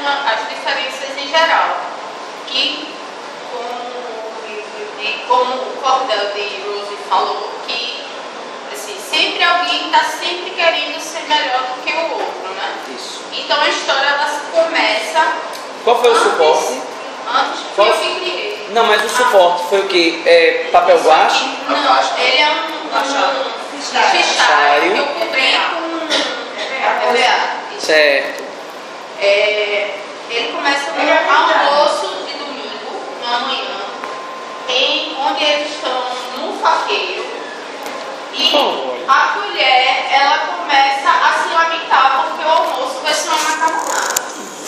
as diferenças em geral. Que, como o Cordel de Rose falou, que assim, sempre alguém está sempre querendo ser melhor do que o outro, né? Isso. Então a história ela começa. Qual foi o suporte? Antes foi o figueiredo. Não, mas o suporte foi o quê? Papel guache? Não, ele é um fichário que eu cobri com EVA. Certo. Ele começa no almoço de domingo, na manhã, onde eles estão no faqueiro. E a colher, ela começa a se lamentar porque o almoço vai ser uma macarronada.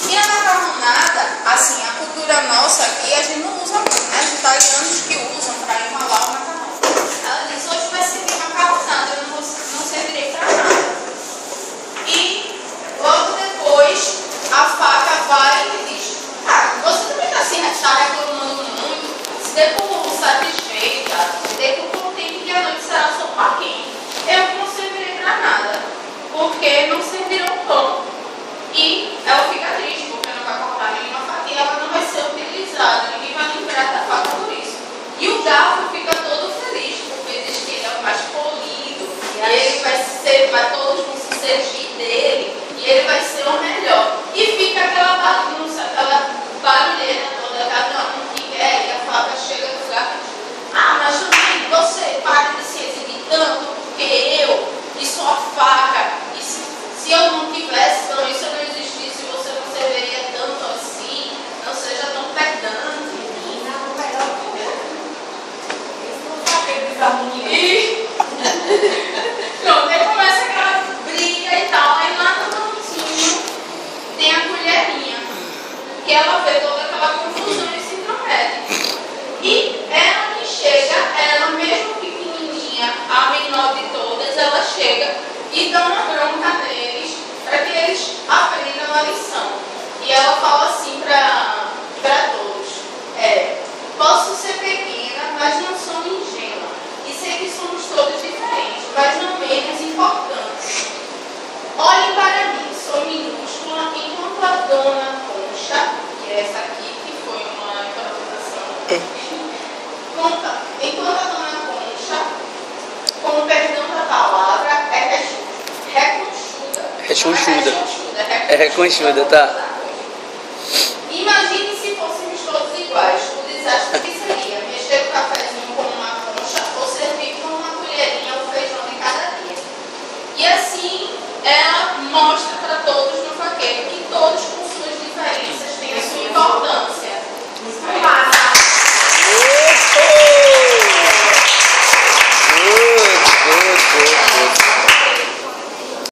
E a macarronada, assim, a cultura nossa aqui, a gente não usa muito, né? Os italianos que usam para enrolar o macarrão. Ela diz, hoje vai ser macarronada, eu não servirei para nada. E logo depois, a faca vai e diz, você também está reclamando muito, se dê por satisfeita, se dê por contente que a noite será sopa quente. Eu não servirei para nada, porque não serviram pão. E ela fica triste, porque não vai cortar nenhuma fatia, ela não vai ser utilizada, ninguém vai lembrar da faca por isso. E o garfo fica todo feliz, porque diz que ele é o mais polido, e ele vai todos vão se servir dele, e ele vai ser o melhor. E fica aquela bagunça, aquela barulheira toda, cada um que quer, e a faca chega no garfo e diz, mas também você para de se exibir tanto, porque e sua faca, e se eu não tivesse, então isso eu não existisse, você não serviria tanto assim, não seja tão pedante. E pronto, aí começa aquela briga e tal, aí lá no cantinho tem a colherinha, que ela vê toda aquela confusão e se intromete. E ela que chega, ela mesmo pequenininha, a menor de todas, ela chega e dá uma bronca neles para que eles aprendam a lição. E ela fala assim para todos, posso ser pequena, mas não sou ingênua. E sei que somos todos diferentes, mas não menos importantes. Olhem para mim, sou minúscula, enquanto a dona Concha, que é essa aqui, que foi uma improvisação, enquanto a dona Concha, com o perdão da palavra, é reconchuda. É reconchuda, tá. Imagine se fôssemos todos iguais.